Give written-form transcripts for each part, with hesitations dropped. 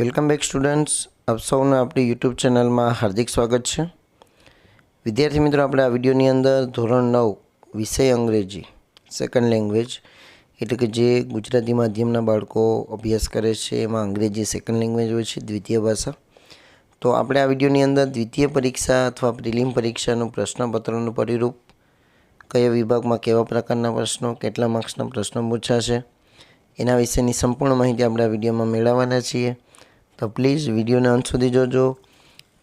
Welcome back students, આપ સૌનું આપણી યુટ્યુબ ચેનલમાં હાર્દિક સ્વાગત છે. વિદ્યાર્થી મિત્રો, આપણે આ વિડીયોની અંદર ધોરણ 9 વિષય અંગ્રેજી સેકન્ડ લેંગ્વેજ એટલે કે જે ગુજરાતી માધ્યમના બાળકો અભ્યાસ કરે છે એમાં અંગ્રેજી સેકન્ડ લેંગ્વેજ હોય છે, દ્વિતીય ભાષા. તો આપણે આ વિડીયોની અંદર દ્વિતીય પરીક્ષા અથવા પ્રિલિમ પરીક્ષાનું પ્રશ્નપત્રનું પરિરૂપ, કયા વિભાગમાં કેવા પ્રકારના પ્રશ્નો, કેટલા માર્ક્સના પ્રશ્નો પૂછાશે એના વિશેની સંપૂર્ણ માહિતી આપણે આ વિડીયોમાં મેળવવાના છીએ. તો પ્લીઝ વિડીયોને અંત સુધી જોજો,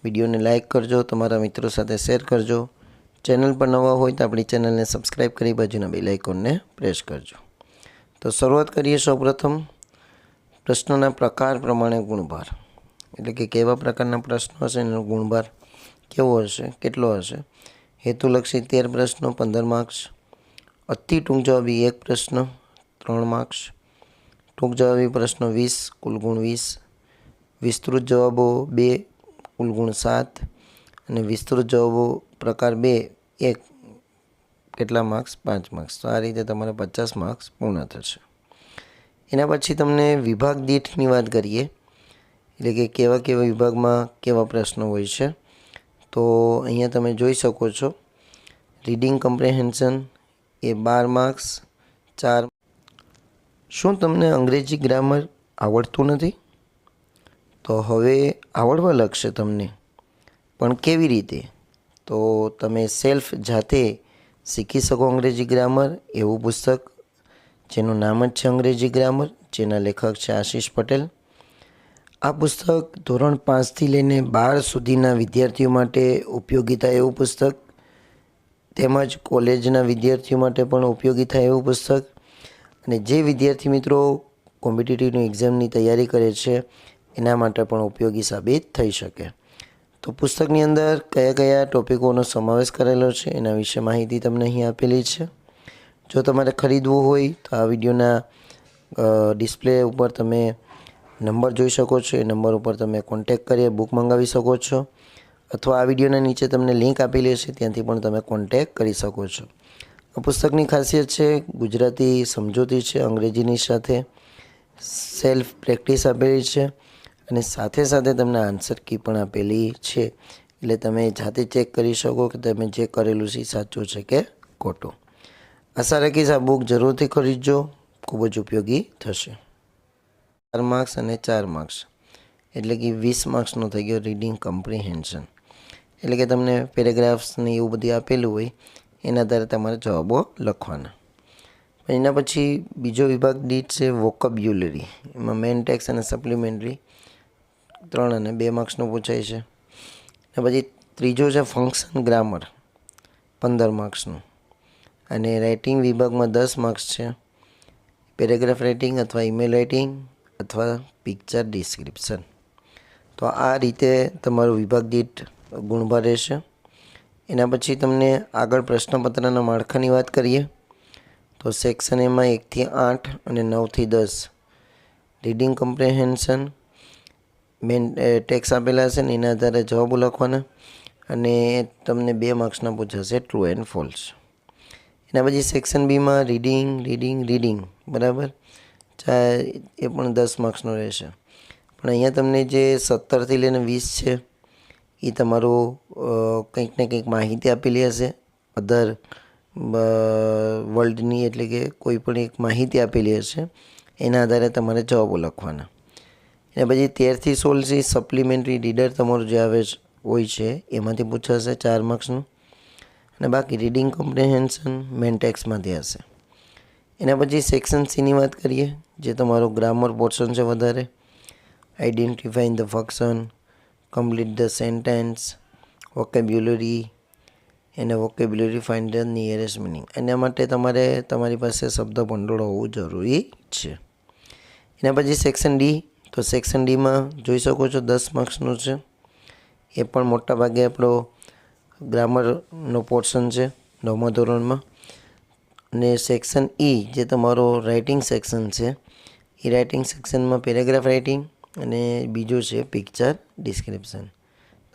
વિડીયોને લાઇક કરજો, તમારા મિત્રો સાથે શેર કરજો. ચેનલ પર નવા હોય તો આપણી ચેનલને સબસ્ક્રાઈબ કરી બાજુના બેલ આઇકોનને પ્રેસ કરજો. તો શરૂઆત કરીએ. સૌપ્રથમ પ્રશ્નોના પ્રકાર પ્રમાણે ગુણભાર, એટલે કે કેવા પ્રકારના પ્રશ્નો હશે એનો ગુણભાર કેવો હશે, કેટલો હશે. હેતુલક્ષી 13 પ્રશ્નો 15 માર્ક્સ, અતિ ટૂંક જવાબી 1 પ્રશ્ન 3 માર્ક્સ, ટૂંક જવાબી પ્રશ્નો 20 કુલ ગુણ 20, વિસ્તૃત જવાબો 2 કુલ ગુણ 7 અને વિસ્તૃત જવાબો પ્રકાર 2 1 કેટલા માર્ક્સ 5 માર્ક્સ. તો આ રીતે તમારે 50 માર્ક્સ પૂર્ણ થશે. એના પછી તમને વિભાગ દીઠની વાત કરીએ, એટલે કે કેવા કેવા વિભાગમાં કેવા પ્રશ્નો હોય છે. તો અહીંયા તમે જોઈ શકો છો, રીડિંગ કમ્પ્રેહેન્શન એ 12 માર્ક્સ 4. શું તમને અંગ્રેજી ગ્રામર આવડતું નથી? તો હવે આવડવા લાગશે તમને, પણ કેવી રીતે? તો તમે સેલ્ફ જાતે શીખી શકો અંગ્રેજી ગ્રામર એવું પુસ્તક, જેનું નામ જ છે અંગ્રેજી ગ્રામર, જેના લેખક છે આશીષ પટેલ. આ પુસ્તક ધોરણ 5થી લઈને 12 સુધીના વિદ્યાર્થીઓ માટે ઉપયોગી થાય એવું પુસ્તક, તેમજ કોલેજના વિદ્યાર્થીઓ માટે પણ ઉપયોગી થાય એવું પુસ્તક, અને જે વિદ્યાર્થી મિત્રો કોમ્પિટિટિવની એક્ઝામની તૈયારી કરે છે એના માટે પણ ઉપયોગી સાબિત થઈ શકે. તો પુસ્તકની અંદર કયા કયા ટોપિકોનો સમાવેશ કરેલો છે એના વિશે માહિતી તમને અહીં આપેલી છે. જો તમારે ખરીદવું હોય તો આ વિડીયોના ડિસ્પ્લે ઉપર તમે નંબર જોઈ શકો છો, એ નંબર ઉપર તમે કોન્ટેક કરી બુક મંગાવી શકો છો, અથવા આ વિડીયોના નીચે તમને લિંક આપેલી છે ત્યાંથી પણ તમે કોન્ટેક કરી શકો છો. આ પુસ્તકની ખાસિયત છે ગુજરાતી સમજૂતી છે અંગ્રેજીની સાથે, સેલ્ફ પ્રેક્ટિસ આપેલી છે, અને સાથે સાથે તમને આન્સર કી પણ આપેલી છે. એટલે તમે જાતે ચેક કરી શકો કે તમે જે કરેલું છે સાચું છે કે ખોટું. આશા રાખીશ આ બુક જરૂરથી ખરીદજો, ખૂબ જ ઉપયોગી થશે. 4 માર્ક્સ અને 4 માર્ક્સ એટલે કે 20 માર્ક્સનો થઈ ગયો રીડિંગ કમ્પ્રિહેન્શન. એટલે કે તમને પેરેગ્રાફ્સને એવું બધું આપેલું હોય એના આધારે તમારે જવાબો લખવાના. એના પછી બીજો વિભાગ દીઠ છે વોકેબ્યુલરી, એમાં મેઇન ટેક્સ અને સપ્લિમેન્ટરી 3 અને 2 માર્ક્સનો પૂછાય છે. અને પછી ત્રીજો છે ફંક્શન ગ્રામર 15 માર્ક્સનું, અને રાઇટિંગ વિભાગમાં 10 માર્ક્સ છે. પેરેગ્રાફ રાઇટિંગ અથવા ઈમેલ રાઇટિંગ અથવા પિક્ચર ડિસ્ક્રિપ્શન. તો આ રીતે તમારો વિભાગ દીઠ ગુણભાર રહેશે. એના પછી તમને આગળ પ્રશ્નપત્રના માળખાની વાત કરીએ તો સેક્શન એમાં 1 થી 8 અને 9 થી 10 રીડિંગ કમ્પ્રેહેન્શન મેન ટેક્સ આપેલા છે ને એના આધારે જવાબો લખવાના, અને તમને 2 માર્ક્સના પૂછાશે ટ્રુ એન્ડ ફોલ્સ. એના પછી સેક્શન બીમાં રીડિંગ બરાબર, એ પણ 10 માર્ક્સનો રહેશે. પણ અહીંયા તમને જે 17 થી લઈને 20 છે એ તમારું કંઈક ને કંઈક માહિતી આપેલી હશે અધર વર્લ્ડની, એટલે કે કોઈ પણ એક માહિતી આપેલી હશે, એના આધારે તમારે જવાબો લખવાના. એના પછી 13 થી 16 સપ્લિમેન્ટરી રીડર તમારું જે આવે હોય છે એમાંથી પૂછાશે 4 માર્ક્સનું, અને બાકી રીડિંગ કમ્પ્રેહેન્શન મેન ટેક્સમાંથી હશે. એના પછી સેક્શન સીની વાત કરીએ, જે તમારો ગ્રામર પોર્શન છે વધારે, identifying the function, complete the sentence, vocabulary અને vocabulary find the nearest meaning. એના માટે તમારે તમારી પાસે શબ્દ ભંડોળ હોવું જરૂરી છે. એના પછી સેક્શન ડી, તો સેક્શન ડીમાં જોઈ શકો છો 10 માર્ક્સનું છે. એ પણ મોટા ભાગે આપણો ગ્રામરનો પોર્શન છે 9મા ધોરણમાં. અને સેક્શન ઈ જે તમારો રાઇટિંગ સેક્શન છે, એ રાઇટિંગ સેક્શનમાં પેરેગ્રાફ રાઇટિંગ અને બીજું છે પિક્ચર ડિસ્ક્રિપ્શન.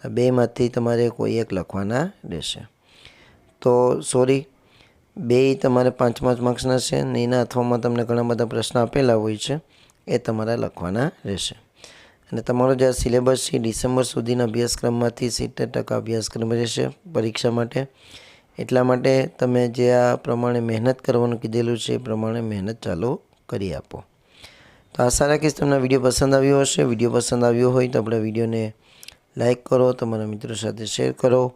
આ બેમાંથી તમારે કોઈ એક લખવાના રહેશે. તો બે તમારે 5 માર્ક્સના છે, અને એના અથવામાં તમને ઘણા બધા પ્રશ્ન આપેલા હોય છે, એ તમારે લખવાના રહેશે. અને તમારો જે આ સિલેબસ છે ડિસેમ્બર સુધીના અભ્યાસક્રમમાંથી 70% અભ્યાસક્રમ રહેશે પરીક્ષા માટે. એટલા માટે તમે જે આ પ્રમાણે મહેનત કરવાનું કીધેલું છે એ પ્રમાણે મહેનત ચાલુ કરી આપો. તો આશા રાખીશ તમને વિડીયો પસંદ આવ્યો હશે. વિડીયો પસંદ આવ્યો હોય તો આપણા વિડીયોને લાઇક કરો, તમારા મિત્રો સાથે શેર કરો.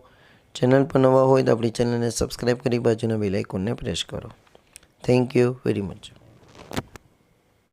ચેનલ પર નવા હોય તો આપણી ચેનલને સબસ્ક્રાઈબ કરી બાજુના બેલ આઇકોનને પ્રેસ કરો. Thank you very much.